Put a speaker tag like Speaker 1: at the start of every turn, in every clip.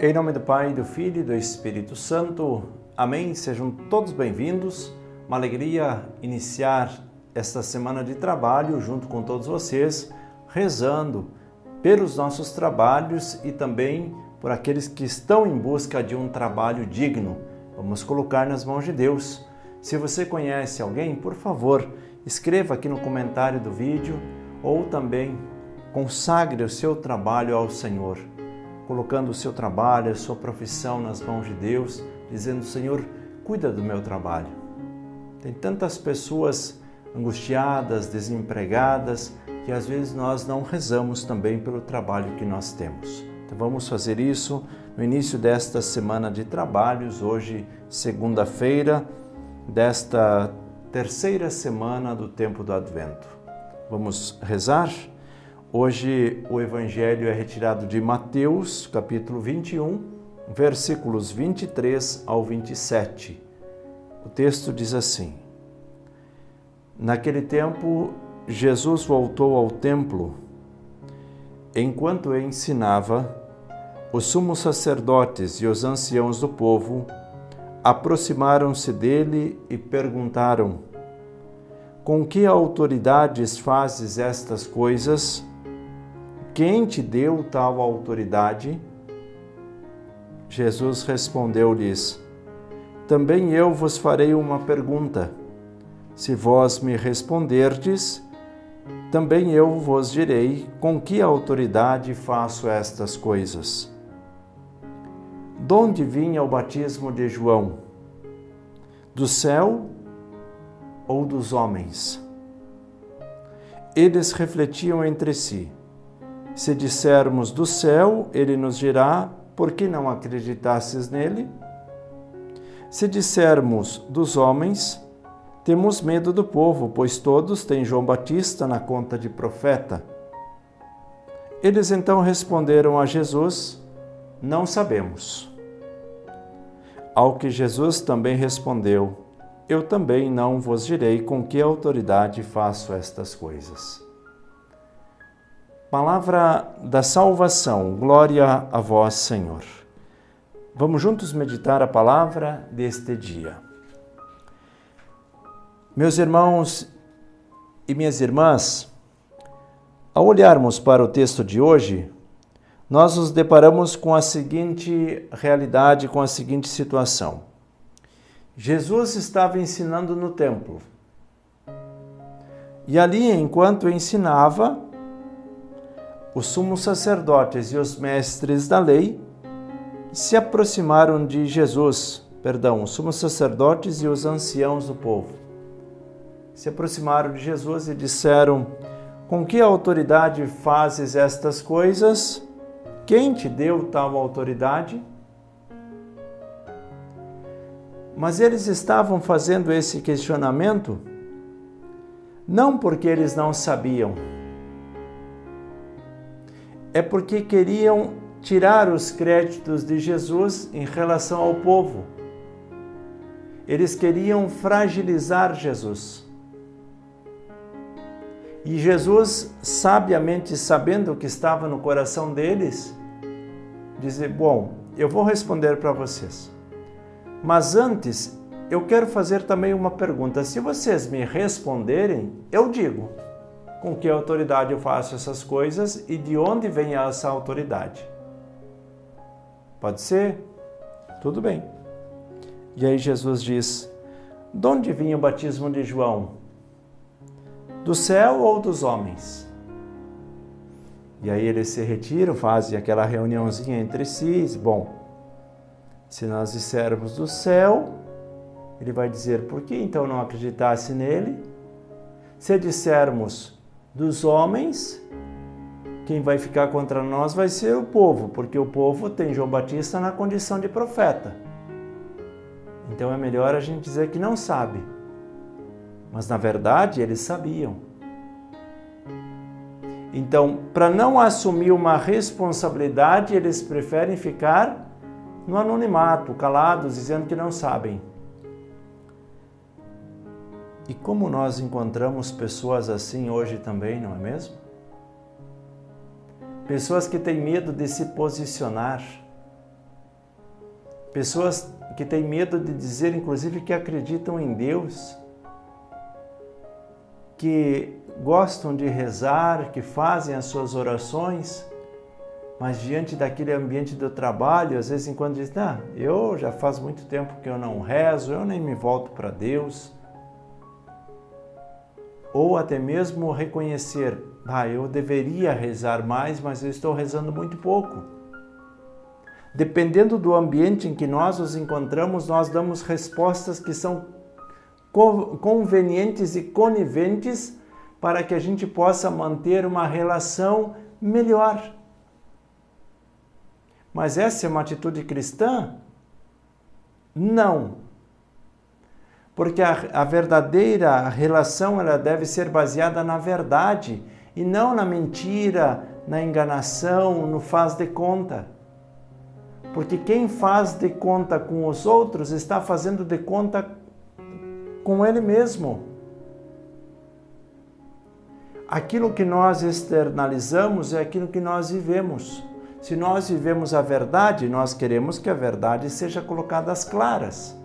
Speaker 1: Em nome do Pai, do Filho e do Espírito Santo. Amém. Sejam todos bem-vindos. Uma alegria iniciar esta semana de trabalho junto com todos vocês, rezando pelos nossos trabalhos e também por aqueles que estão em busca de um trabalho digno. Vamos colocar nas mãos de Deus. Se você conhece alguém, por favor, escreva aqui no comentário do vídeo ou também consagre o seu trabalho ao Senhor, colocando o seu trabalho, a sua profissão nas mãos de Deus, dizendo: Senhor, cuida do meu trabalho. Tem tantas pessoas angustiadas, desempregadas, que às vezes nós não rezamos também pelo trabalho que nós temos. Então vamos fazer isso no início desta semana de trabalhos, hoje, segunda-feira, desta terceira semana do tempo do Advento. Vamos rezar? Hoje o Evangelho é retirado de Mateus, capítulo 21, versículos 23 ao 27. O texto diz assim: Naquele tempo, Jesus voltou ao templo. Enquanto ensinava, os sumos sacerdotes e os anciãos do povo aproximaram-se dele e perguntaram: Com que autoridades fazes estas coisas? Quem te deu tal autoridade? Jesus respondeu-lhes: Também eu vos farei uma pergunta. Se vós me responderdes, também eu vos direi com que autoridade faço estas coisas. Donde vinha o batismo de João? Do céu ou dos homens? Eles refletiam entre si. Se dissermos do céu, ele nos dirá: por que não acreditastes nele? Se dissermos dos homens, temos medo do povo, pois todos têm João Batista na conta de profeta. Eles então responderam a Jesus: Não sabemos. Ao que Jesus também respondeu: Eu também não vos direi com que autoridade faço estas coisas. Palavra da salvação, glória a vós, Senhor. Vamos juntos meditar a palavra deste dia. Meus irmãos e minhas irmãs, ao olharmos para o texto de hoje, nós nos deparamos com a seguinte realidade, com a seguinte situação. Jesus estava ensinando no templo. E ali, enquanto ensinava, os sumos sacerdotes e os mestres da lei se aproximaram de Jesus, os sumos sacerdotes e os anciãos do povo. Se aproximaram de Jesus e disseram: Com que autoridade fazes estas coisas? Quem te deu tal autoridade? Mas eles estavam fazendo esse questionamento não porque eles não sabiam, é porque queriam tirar os créditos de Jesus em relação ao povo. Eles queriam fragilizar Jesus. E Jesus, sabiamente sabendo o que estava no coração deles, dizia: Bom, eu vou responder para vocês. Mas antes, eu quero fazer também uma pergunta. Se vocês me responderem, eu digo com que autoridade eu faço essas coisas e de onde vem essa autoridade. Pode ser? Tudo bem. E aí Jesus diz: De onde vinha o batismo de João? Do céu ou dos homens? E aí eles se retiram, fazem aquela reuniãozinha entre si. Bom, se nós dissermos do céu, ele vai dizer: por que então não acreditasse nele? Se dissermos dos homens, quem vai ficar contra nós vai ser o povo, porque o povo tem João Batista na condição de profeta. Então é melhor a gente dizer que não sabe. Mas na verdade eles sabiam. Então, para não assumir uma responsabilidade, eles preferem ficar no anonimato, calados, dizendo que não sabem. E como nós encontramos pessoas assim hoje também, não é mesmo? Pessoas que têm medo de se posicionar, pessoas que têm medo de dizer, inclusive, que acreditam em Deus, que gostam de rezar, que fazem as suas orações, mas diante daquele ambiente do trabalho, às vezes quando dizem, eu já faz muito tempo que eu não rezo, eu nem me volto para Deus. Ou até mesmo reconhecer, eu deveria rezar mais, mas eu estou rezando muito pouco. Dependendo do ambiente em que nós nos encontramos, nós damos respostas que são convenientes e coniventes para que a gente possa manter uma relação melhor. Mas essa é uma atitude cristã? Não. Porque a verdadeira relação ela deve ser baseada na verdade e não na mentira, na enganação, no faz de conta. Porque quem faz de conta com os outros está fazendo de conta com ele mesmo. Aquilo que nós externalizamos é aquilo que nós vivemos. Se nós vivemos a verdade, nós queremos que a verdade seja colocada às claras.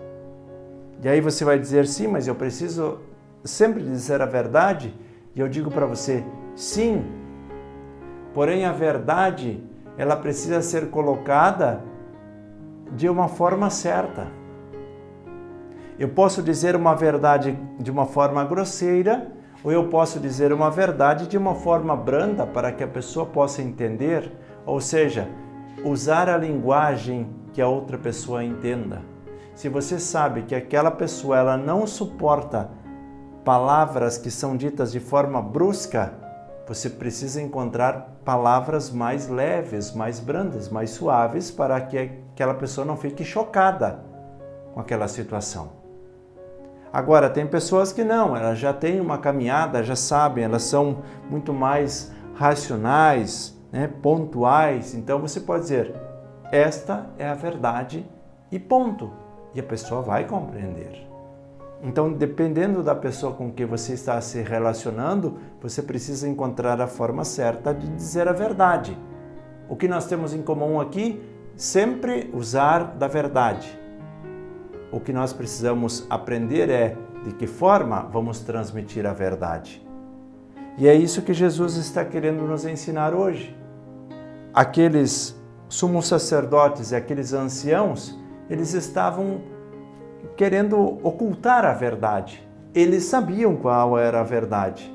Speaker 1: E aí você vai dizer, sim, mas eu preciso sempre dizer a verdade? E eu digo para você, sim. Porém, a verdade, ela precisa ser colocada de uma forma certa. Eu posso dizer uma verdade de uma forma grosseira, ou eu posso dizer uma verdade de uma forma branda para que a pessoa possa entender, ou seja, usar a linguagem que a outra pessoa entenda. Se você sabe que aquela pessoa ela não suporta palavras que são ditas de forma brusca, você precisa encontrar palavras mais leves, mais brandas, mais suaves, para que aquela pessoa não fique chocada com aquela situação. Agora, tem pessoas que não, elas já têm uma caminhada, já sabem, elas são muito mais racionais, pontuais. Então você pode dizer, esta é a verdade e ponto. E a pessoa vai compreender. Então, dependendo da pessoa com que você está se relacionando, você precisa encontrar a forma certa de dizer a verdade. O que nós temos em comum aqui? Sempre usar da verdade. O que nós precisamos aprender é de que forma vamos transmitir a verdade. E é isso que Jesus está querendo nos ensinar hoje. Aqueles sumos sacerdotes e aqueles anciãos, eles estavam querendo ocultar a verdade. Eles sabiam qual era a verdade,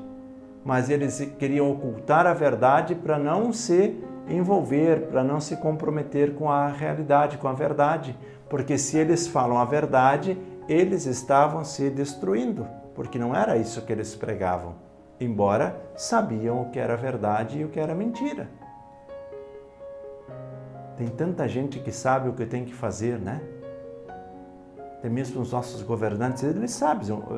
Speaker 1: mas eles queriam ocultar a verdade para não se envolver, para não se comprometer com a realidade, com a verdade. Porque se eles falam a verdade, eles estavam se destruindo, porque não era isso que eles pregavam, embora sabiam o que era verdade e o que era mentira. Tem tanta gente que sabe o que tem que fazer, né? Tem mesmo os nossos governantes, eles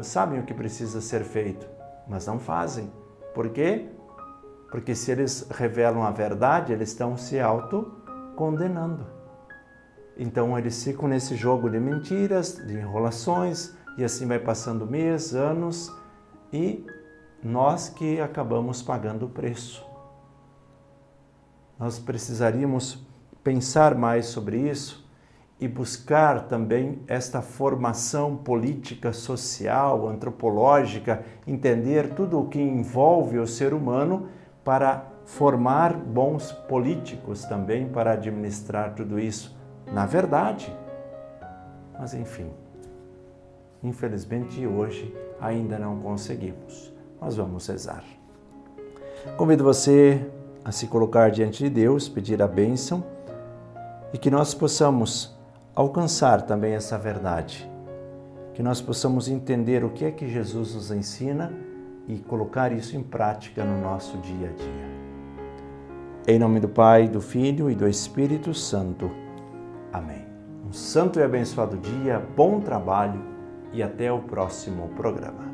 Speaker 1: sabem o que precisa ser feito, mas não fazem. Por quê? Porque se eles revelam a verdade, eles estão se autocondenando. Então eles ficam nesse jogo de mentiras, de enrolações, e assim vai passando meses, anos, e nós que acabamos pagando o preço. Nós precisaríamos pensar mais sobre isso e buscar também esta formação política, social, antropológica, entender tudo o que envolve o ser humano para formar bons políticos também para administrar tudo isso. Na verdade, mas enfim, infelizmente hoje ainda não conseguimos, mas vamos rezar. Convido você a se colocar diante de Deus, pedir a bênção e que nós possamos alcançar também essa verdade, que nós possamos entender o que é que Jesus nos ensina e colocar isso em prática no nosso dia a dia. Em nome do Pai, do Filho e do Espírito Santo. Amém. Um santo e abençoado dia, bom trabalho e até o próximo programa.